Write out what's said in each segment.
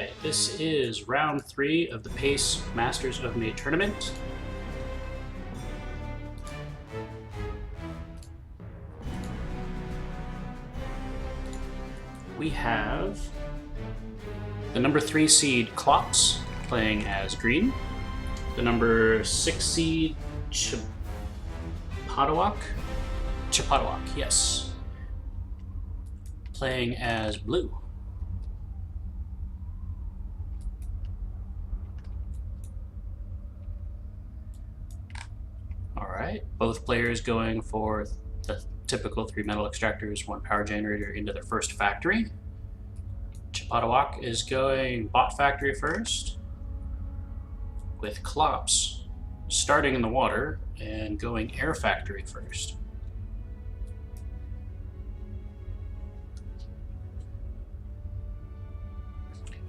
Alright, this is round 3 of the PACE Masters of May tournament. We have the number 3 seed Clopse playing as green, the number 6 seed Chpodowock, yes, playing as blue. Alright, both players going for the typical 3 metal extractors, 1 power generator into their first factory. Chpodowock is going bot factory first, with Clopse starting in the water and going air factory first.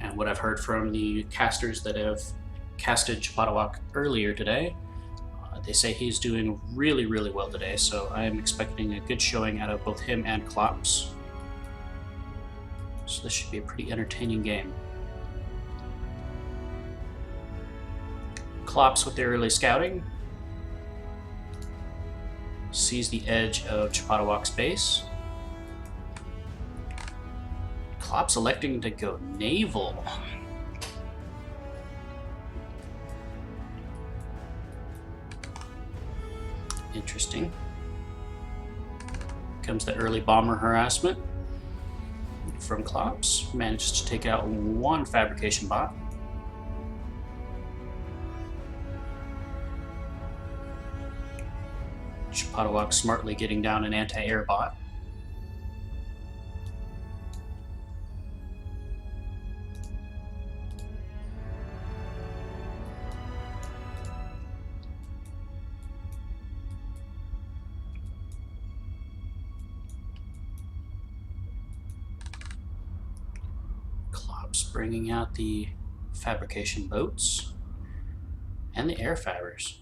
And what I've heard from the casters that have casted Chpodowock earlier today, they say he's doing really well today, so I'm expecting a good showing out of both him and Clopse. So this should be a pretty entertaining game. Clopse with the early scouting sees the edge of Chpodowock's base. Clopse electing to go naval. Interesting. Comes the early bomber harassment from Clopse. Managed to take out 1 fabrication bot. Chpodowock smartly getting down an anti-air bot. Bringing out the fabrication boats and the air fabbers.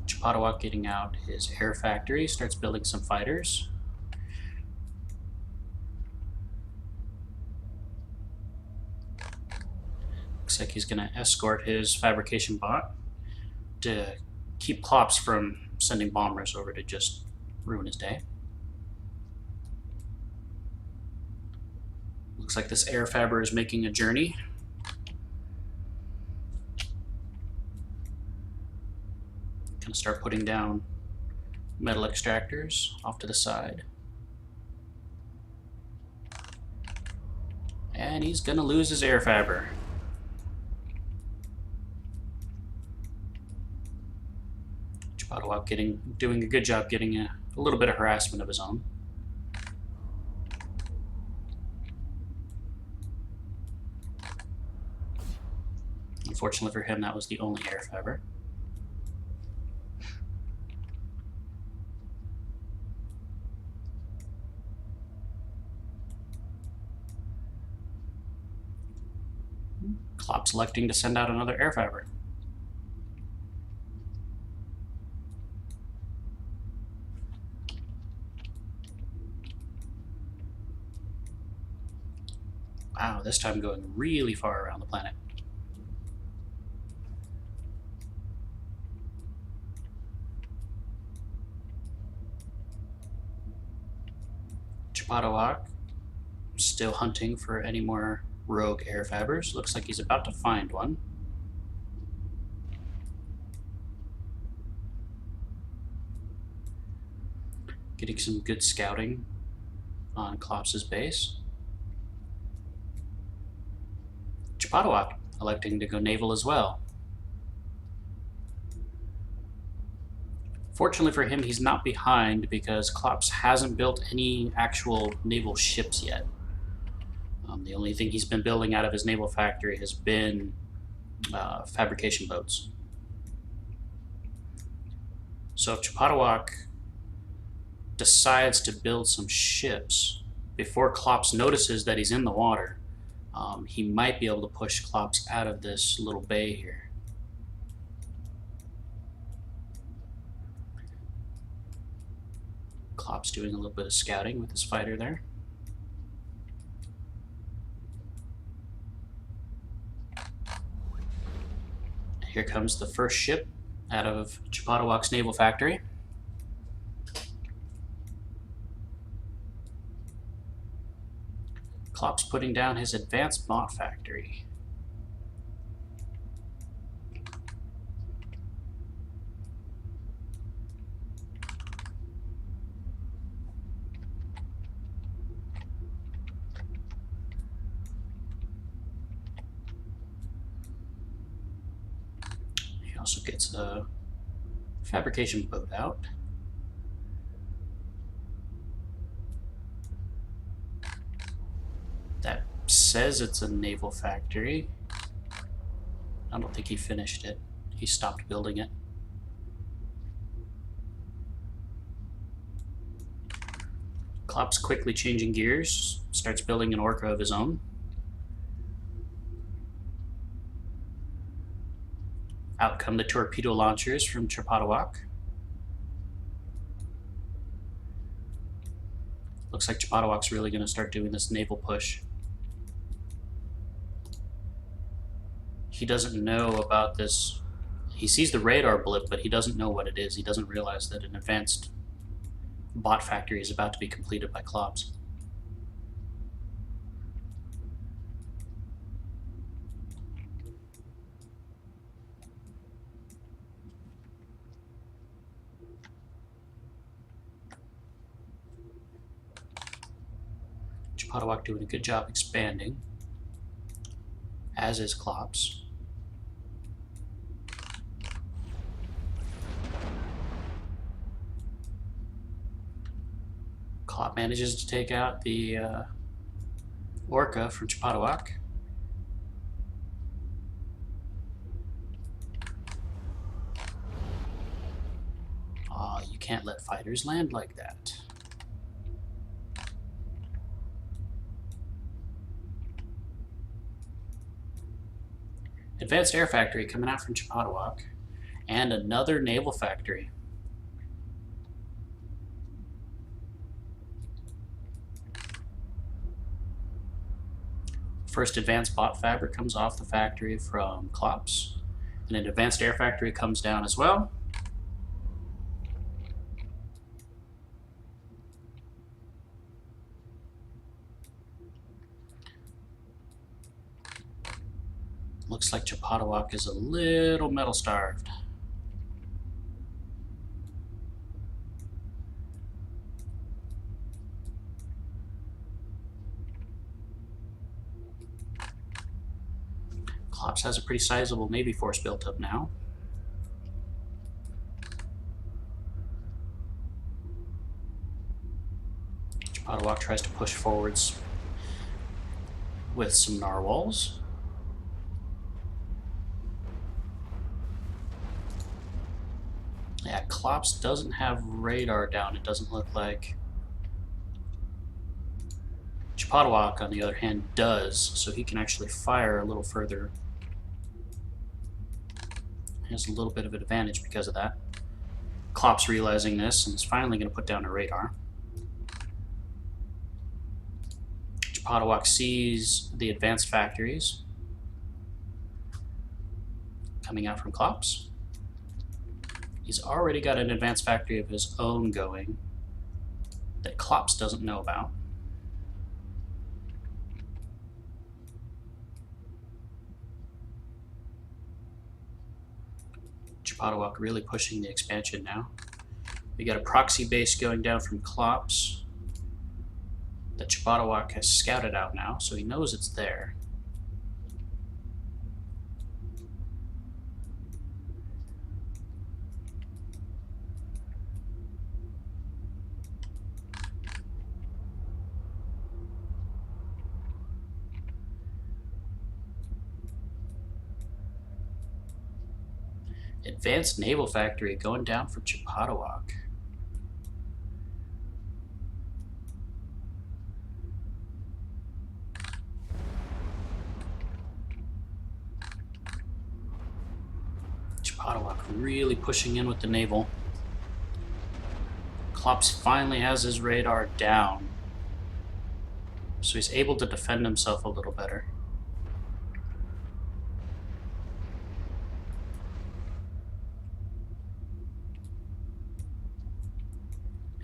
Chpodowock getting out his air factory, starts building some fighters. Looks like he's going to escort his fabrication bot to keep Clopse from sending bombers over to just ruin his day. Looks like this air fabber is making a journey. Gonna start putting down metal extractors off to the side. And he's gonna lose his air fabber. Chpodowock doing a good job getting a little bit of harassment of his own. Unfortunately for him, that was the only air fabber. Clopse electing to send out another air fabber. Wow, this time going really far around the planet. Chpodowock still hunting for any more rogue air fabbers. Looks like he's about to find one. Getting some good scouting on Clopse's base. Chpodowock electing to go naval as well. Fortunately for him, he's not behind because Clopse hasn't built any actual naval ships yet. The only thing he's been building out of his naval factory has been fabrication boats. So if Chpodowock decides to build some ships before Clopse notices that he's in the water, he might be able to push Clopse out of this little bay here. Clopse doing a little bit of scouting with his fighter there. Here comes the first ship out of Chpodowock's naval factory. Clopse putting down his advanced bot factory. He also gets a fabrication boat out. That says it's a naval factory. I don't think he finished it. He stopped building it. Clopse quickly changing gears, starts building an orca of his own. Out come the torpedo launchers from Chpodowock. Looks like Chpodowock's really going to start doing this naval push. He doesn't know about this. He sees the radar blip, but he doesn't know what it is. He doesn't realize that an advanced bot factory is about to be completed by Clopse. Chpodowock doing a good job expanding, as is Clopse. Clopse manages to take out the orca from Chpodowock. Aw, you can't let fighters land like that. Advanced air factory coming out from Chpodowock, and another naval factory. First advanced bot fabric comes off the factory from Clopse, and an advanced air factory comes down as well. Looks like Chpodowock is a little metal starved. Clopse has a pretty sizable Navy force built up now. Chpodowock tries to push forwards with some narwhals. Yeah, Clopse doesn't have radar down, it doesn't look like. Chpodowock, on the other hand, does, so he can actually fire a little further. He has a little bit of an advantage because of that. Clopse realizing this and is finally going to put down a radar. Chpodowock sees the advanced factories coming out from Clopse. He's already got an advanced factory of his own going that Clopse doesn't know about. Chpodowock really pushing the expansion now. We got a proxy base going down from Clopse that Chpodowock has scouted out now, so he knows it's there. Advanced naval factory going down for Chpodowock. Chpodowock really pushing in with the naval. Clopse finally has his radar down, so he's able to defend himself a little better.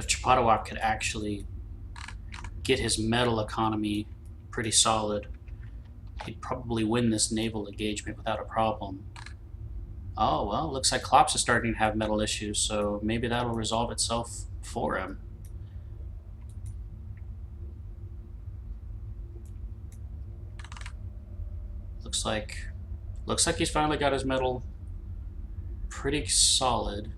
If Chpodowock could actually get his metal economy pretty solid, he'd probably win this naval engagement without a problem. Oh, well, looks like Clopse is starting to have metal issues, so maybe that'll resolve itself for him. Looks like he's finally got his metal pretty solid.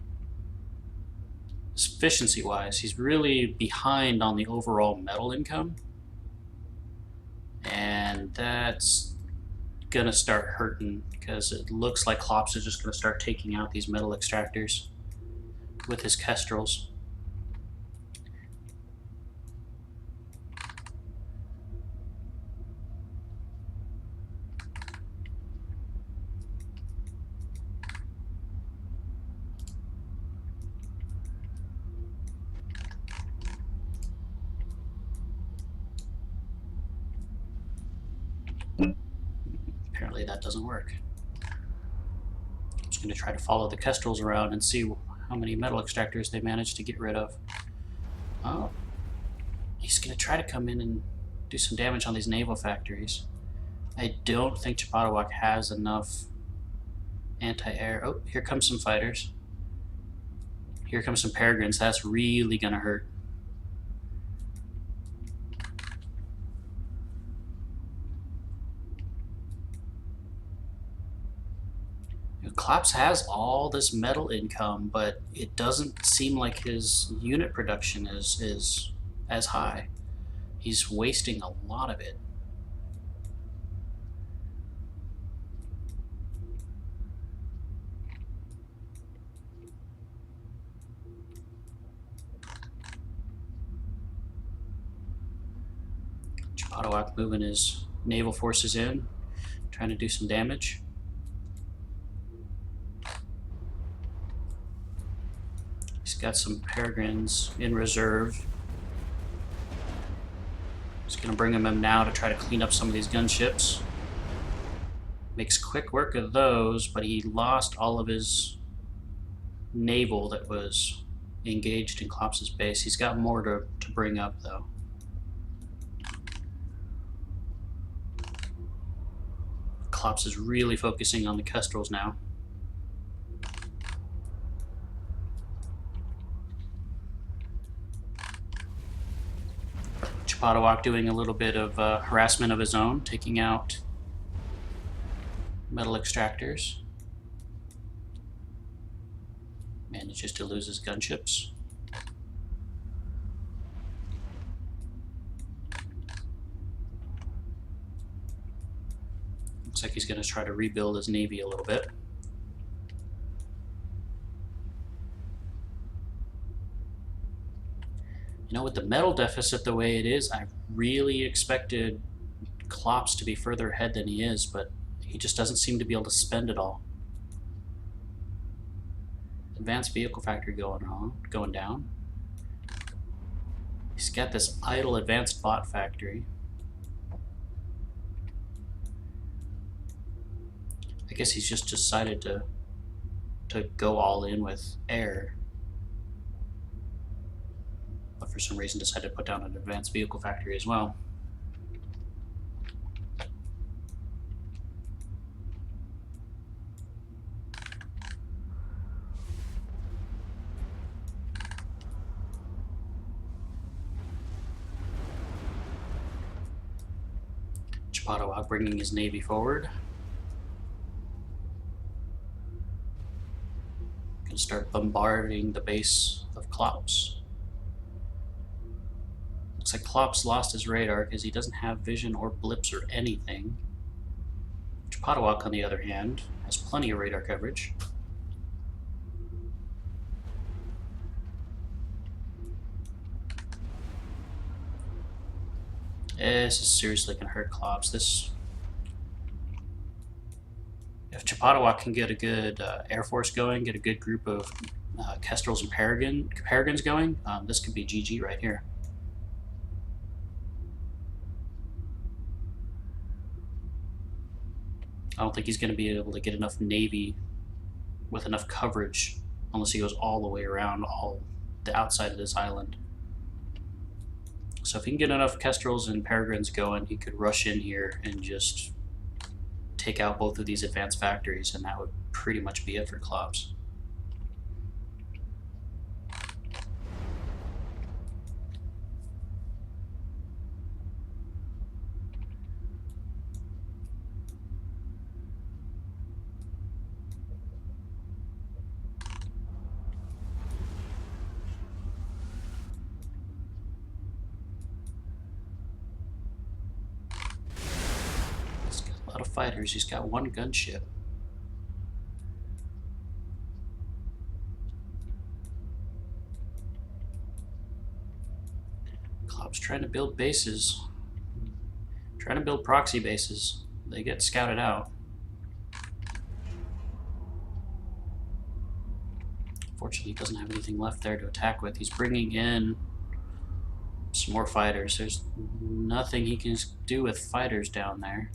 Efficiency-wise, he's really behind on the overall metal income, and that's gonna start hurting because it looks like Clopse is just gonna start taking out these metal extractors with his kestrels. Apparently that doesn't work. I'm just going to try to follow the kestrels around and see how many metal extractors they manage to get rid of. Oh, he's going to try to come in and do some damage on these naval factories. I don't think Chpodowock has enough anti-air. Oh, here comes some fighters. Here comes some peregrines. That's really going to hurt. Clopse has all this metal income, but it doesn't seem like his unit production is as high. He's wasting a lot of it. Chpodowock moving his naval forces in, trying to do some damage. He's got some peregrines in reserve. He's going to bring them in now to try to clean up some of these gunships. Makes quick work of those, but he lost all of his naval that was engaged in Clopse's base. He's got more to bring up, though. Clopse is really focusing on the kestrels now. Chpodowock doing a little bit of harassment of his own, taking out metal extractors. Manages to lose his gunships. Looks like he's going to try to rebuild his navy a little bit. You know, with the metal deficit the way it is, I really expected Clopse to be further ahead than he is, but he just doesn't seem to be able to spend it all. Advanced vehicle factory going down. He's got this idle advanced bot factory. I guess he's just decided to go all in with air, but for some reason decided to put down an advanced vehicle factory as well. Chpodowock bringing his navy forward. Gonna start bombarding the base of Clopse. Looks like Clopse lost his radar because he doesn't have vision or blips or anything. Chpodowock, on the other hand, has plenty of radar coverage. This is seriously going to hurt Clopse. If Chpodowock can get a good Air Force going, get a good group of kestrels and peregrines going, this could be GG right here. I don't think he's going to be able to get enough navy with enough coverage unless he goes all the way around all the outside of this island. So if he can get enough Kestrels and Peregrines going, he could rush in here and just take out both of these advanced factories, and that would pretty much be it for Clopse. A lot of fighters. He's got one gunship. Clopse trying to build bases. Trying to build proxy bases. They get scouted out. Fortunately, he doesn't have anything left there to attack with. He's bringing in some more fighters. There's nothing he can do with fighters down there.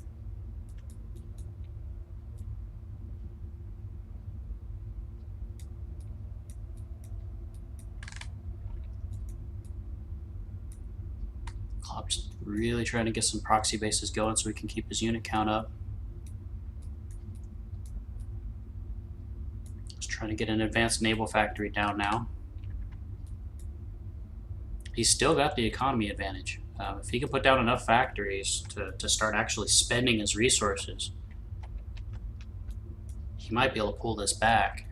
Clopse really trying to get some proxy bases going so he can keep his unit count up. He's trying to get an advanced naval factory down now. He's still got the economy advantage. If he can put down enough factories to start actually spending his resources, he might be able to pull this back.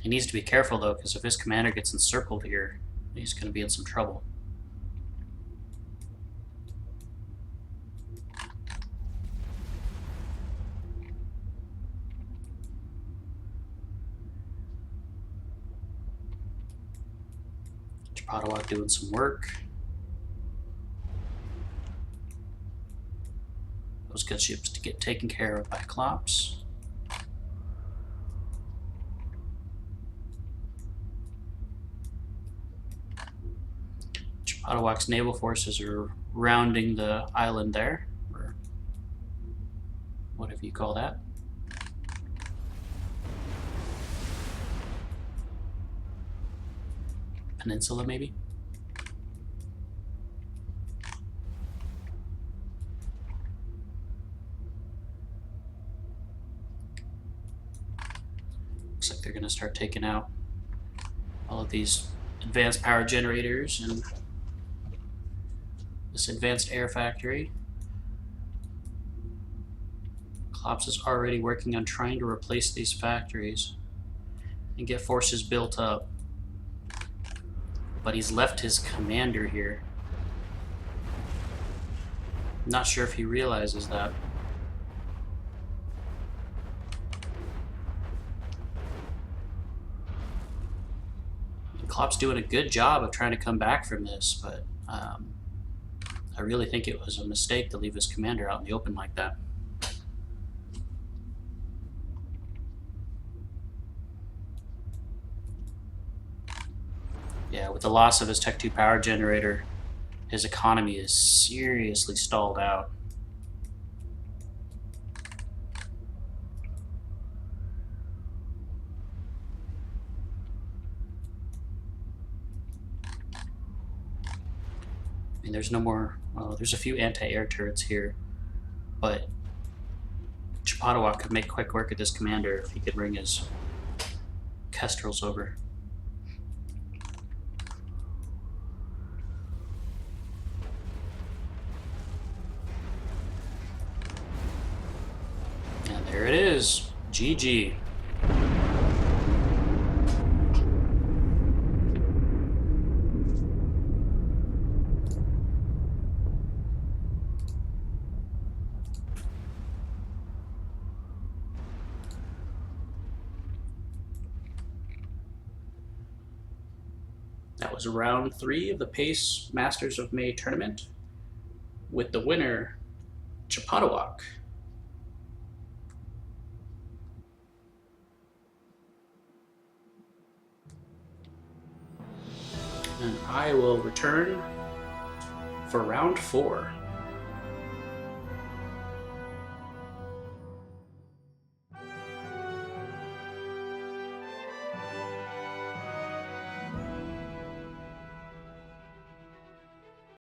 He needs to be careful though, because if his commander gets encircled here, he's going to be in some trouble. Chpodowock doing some work. Those good ships to get taken care of by Clopse. Chpodowock's naval forces are rounding the island there, or whatever you call that. Peninsula, maybe? Looks like they're going to start taking out all of these advanced power generators and this advanced air factory. Clopse is already working on trying to replace these factories and get forces built up. But he's left his commander here. Not sure if he realizes that. Clopse doing a good job of trying to come back from this, but I really think it was a mistake to leave his commander out in the open like that. Yeah, with the loss of his Tech 2 power generator, his economy is seriously stalled out. I mean, there's no more, well, there's a few anti-air turrets here, but Chpodowock could make quick work of this commander if he could bring his Kestrels over. There it is. GG. That was round 3 of the Pace Masters of May tournament, with the winner, Chpodowock. And I will return for round 4.